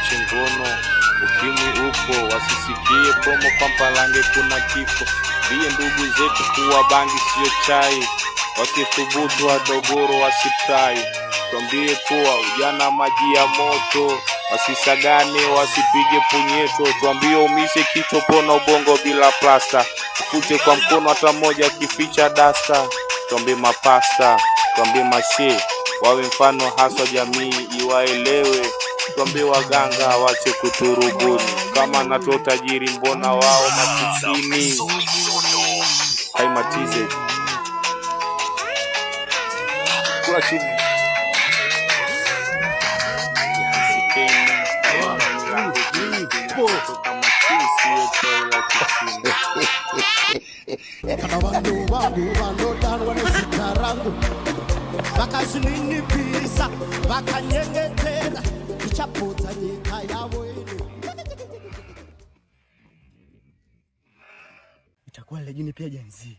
waache ngono. Ukimwi upo, wasisikie promo kwa Mpalange kuna kifo. Bie ndugu zetu kuwa bangi sio chai, wasithubutu wadogoro wasitrai. Tuambie kuwa ujana maji ya moto, wasisagane wasipige punyeto. Tuambie umishe kichwa pona ubongo bila plasta, ufute kwa mkono hata moja kificha dasta. Tuambie mapasta, tuambie mashe, wawe mfano haswa jamii iwaelewe. Tuambie waganga wache kuturubuni, kama nato tajiri mbona wao masikini. Haimatize kwa chini itakuwa legini pia janzi.